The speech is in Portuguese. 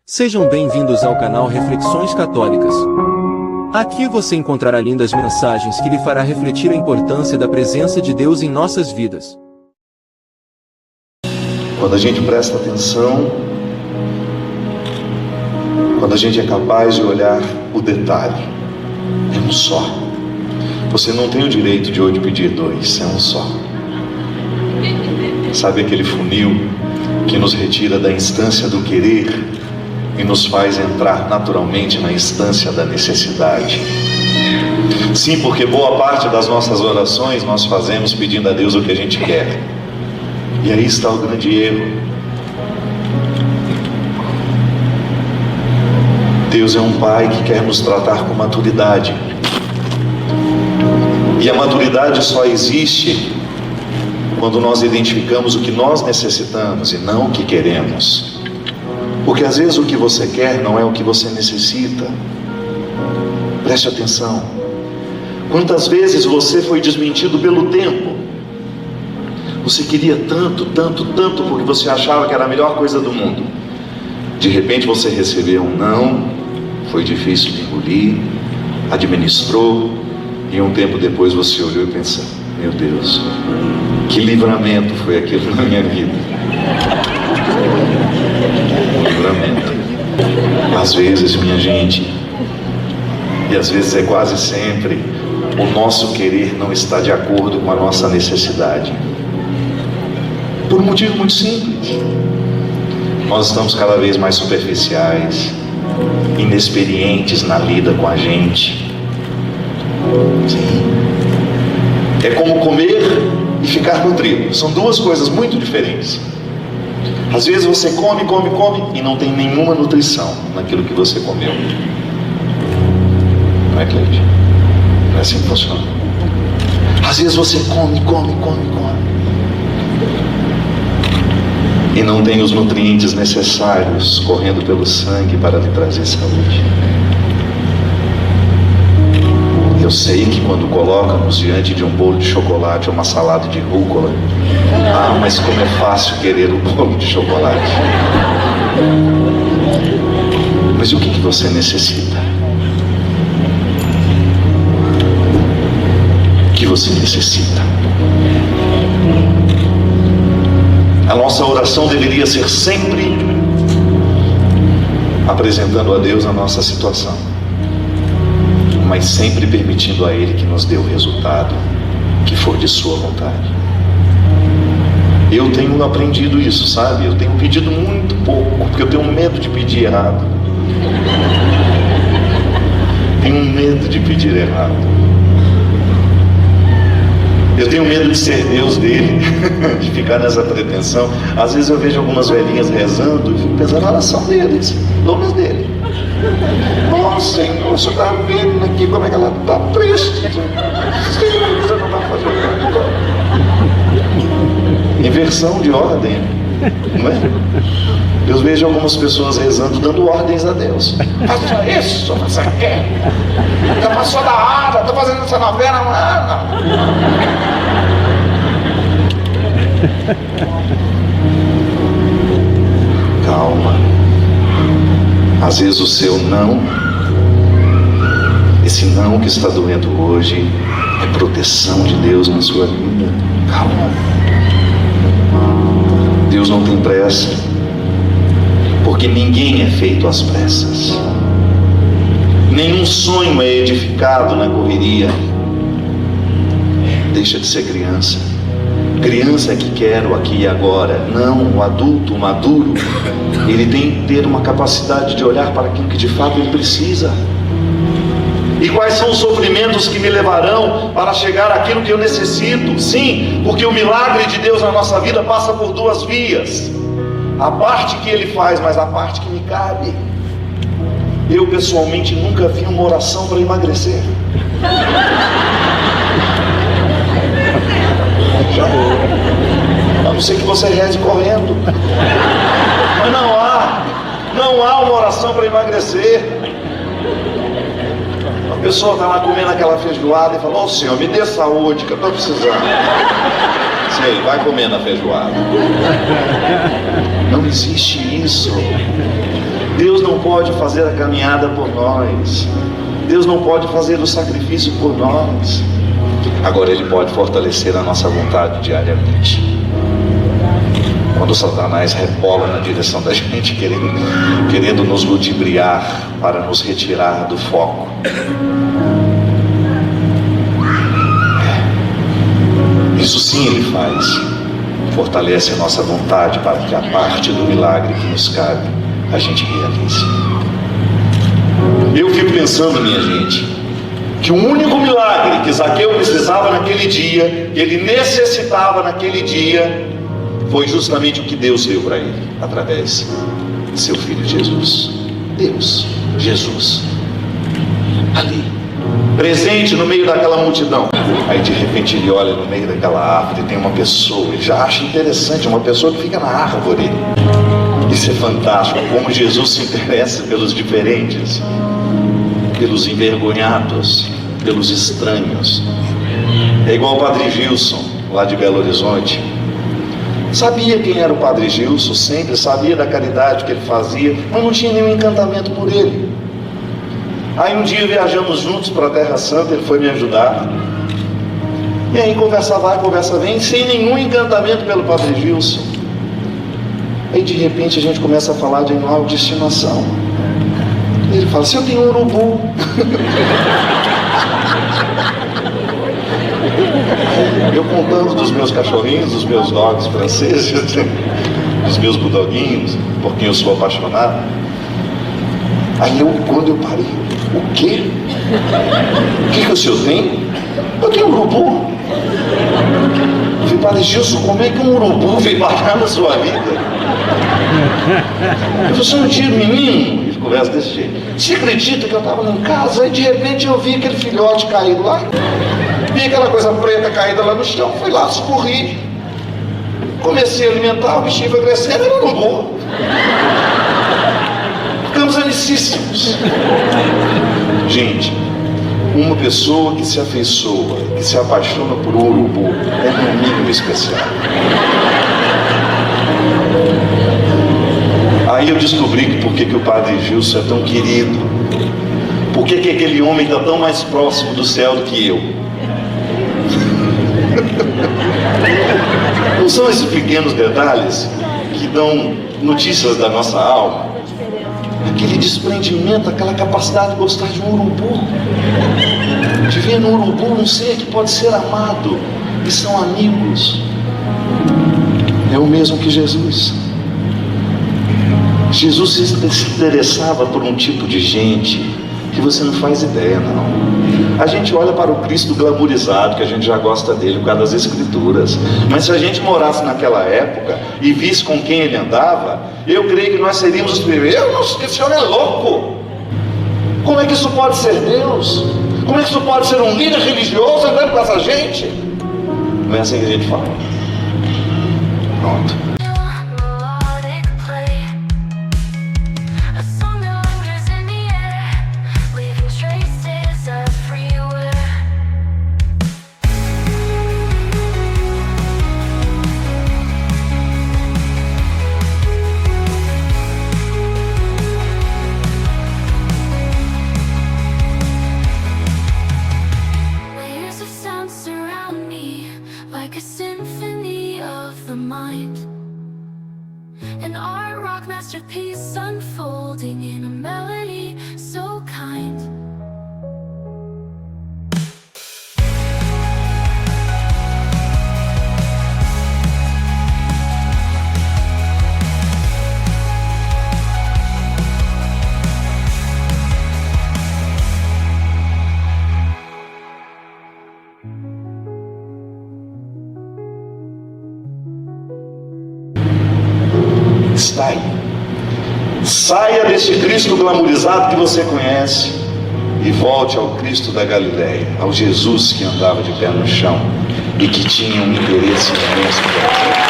Sejam bem-vindos ao canal Reflexões Católicas. Aqui você encontrará lindas mensagens que lhe fará refletir a importância da presença de Deus em nossas vidas. Quando a gente presta atenção, quando a gente é capaz de olhar o detalhe, é um só. Você não tem o direito de hoje pedir dois, é um só. Sabe aquele funil que nos retira da instância do querer e nos faz entrar naturalmente na instância da necessidade? Sim, porque boa parte das nossas orações nós fazemos pedindo a Deus o que a gente quer. E aí está o grande erro. Deus é um Pai que quer nos tratar com maturidade. E a maturidade só existe quando nós identificamos o que nós necessitamos e não o que queremos. Porque às vezes o que você quer não é o que você necessita. Preste atenção. Quantas vezes você foi desmentido pelo tempo? Você queria tanto, porque você achava que era a melhor coisa do mundo. De repente você recebeu um não, foi difícil de engolir, administrou, e um tempo depois você olhou e pensou: meu Deus, que livramento foi aquilo na minha vida. Livramento. Às vezes, minha gente, e às vezes é quase sempre, o nosso querer não está de acordo com a nossa necessidade. Por um motivo muito simples. Nós estamos cada vez mais superficiais, inexperientes na lida com a gente. Sim. É como comer e ficar nutrido. São duas coisas muito diferentes. Às vezes você come e não tem nenhuma nutrição naquilo que você comeu. Não é, Cleide? Não é assim que funciona. Às vezes você come e não tem os nutrientes necessários correndo pelo sangue para lhe trazer saúde. Eu sei que quando colocamos diante de um bolo de chocolate ou uma salada de rúcula, mas como é fácil querer o bolo de chocolate. Mas o que você necessita? O que você necessita? A nossa oração deveria ser sempre apresentando a Deus a nossa situação, mas sempre permitindo a Ele que nos dê o resultado que for de Sua vontade. Eu tenho aprendido isso, sabe? Eu tenho pedido muito pouco, porque eu tenho medo de pedir errado. Tenho medo de pedir errado. Eu tenho medo de ser Deus dele, de ficar nessa pretensão. Às vezes eu vejo algumas velhinhas rezando e fico pensando na oração deles, nomes dele. Nossa, Senhor, você está vendo aqui como é que ela está triste. Senhor, você não está fazendo nada. Inversão de ordem, não é? Eu vejo algumas pessoas rezando, dando ordens a Deus. Faça isso, faça aquilo. Já passou da hora, estou fazendo essa novela, mano. Calma. Às vezes o seu não, esse não que está doendo hoje, é proteção de Deus na sua vida. Calma. Deus não tem pressa, porque ninguém é feito às pressas. Nenhum sonho é edificado na correria. Deixa de ser criança. Criança é que quer o aqui e agora. Não, o adulto, o maduro, ele tem que ter uma capacidade de olhar para aquilo que de fato ele precisa. E quais são os sofrimentos que me levarão para chegar àquilo que eu necessito? Sim, porque o milagre de Deus na nossa vida passa por duas vias. A parte que Ele faz, mas a parte que me cabe. Eu pessoalmente nunca vi uma oração para emagrecer. A não ser que você reze correndo. Mas não há uma oração para emagrecer. A pessoa está lá comendo aquela feijoada e fala: ô Senhor, me dê saúde que eu estou precisando. Sei, vai comendo a feijoada. Não existe isso. Deus não pode fazer a caminhada por nós. Deus não pode fazer o sacrifício por nós. Agora Ele pode fortalecer a nossa vontade diariamente. Quando Satanás rebola na direção da gente, querendo nos ludibriar para nos retirar do foco. Isso sim Ele faz. Fortalece a nossa vontade para que a parte do milagre que nos cabe, a gente realize. Eu fico pensando, minha gente, que o único milagre que Zaqueu precisava naquele dia, que ele necessitava naquele dia, foi justamente o que Deus deu para ele, através de seu Filho Jesus. Deus, Jesus, ali, presente no meio daquela multidão. Aí de repente ele olha no meio daquela árvore e tem uma pessoa, ele já acha interessante, uma pessoa que fica na árvore. Isso é fantástico, como Jesus se interessa pelos diferentes, pelos envergonhados, pelos estranhos. É igual o Padre Gilson, lá de Belo Horizonte. Sabia quem era o Padre Gilson, sempre sabia da caridade que ele fazia, mas não tinha nenhum encantamento por ele. Aí um dia viajamos juntos para a Terra Santa, ele foi me ajudar. E aí conversa vai, conversa vem, sem nenhum encantamento pelo Padre Gilson. Aí de repente a gente começa a falar de animal de estimação. Ele fala, se eu tenho um urubu. Eu contando dos meus cachorrinhos, dos meus dogs franceses, dos meus bulldoguinhos, porque eu sou apaixonado. Aí quando eu parei, o quê? O que o senhor tem? Eu tenho um urubu. Eu falei, Padre Gilson, como é que um urubu veio parar na sua vida? Eu falei, você não tinha menino? Ele conversa desse jeito. Você acredita que eu estava em casa e de repente eu vi aquele filhote caído lá? Vi aquela coisa preta caída lá no chão, fui lá, escorri. Comecei a alimentar, o bichinho foi crescendo, era um urubu. Ficamos amicíssimos. Gente, uma pessoa que se afeiçoa, que se apaixona por um urubu, é no mínimo especial. Aí eu descobri que por que o Padre Gilson é tão querido, por que aquele homem está tão mais próximo do céu do que eu. Não são esses pequenos detalhes que dão notícias da nossa alma? Aquele desprendimento, aquela capacidade de gostar de um urubu, de ver no urubu um ser que pode ser amado, e são amigos. É o mesmo que Jesus. Jesus se interessava por um tipo de gente que você não faz ideia, não. A gente olha para o Cristo glamourizado, que a gente já gosta dele por causa das Escrituras, mas se a gente morasse naquela época e visse com quem ele andava, eu creio que nós seríamos os primeiros. Esse senhor é louco! Como é que isso pode ser Deus? Como é que isso pode ser um líder religioso andando com essa gente? Não é assim que a gente fala. Pronto. Masterpiece unfolding in a melody so kind. Está aí. Saia desse Cristo glamourizado que você conhece e volte ao Cristo da Galileia, ao Jesus que andava de pé no chão e que tinha um interesse imenso por você.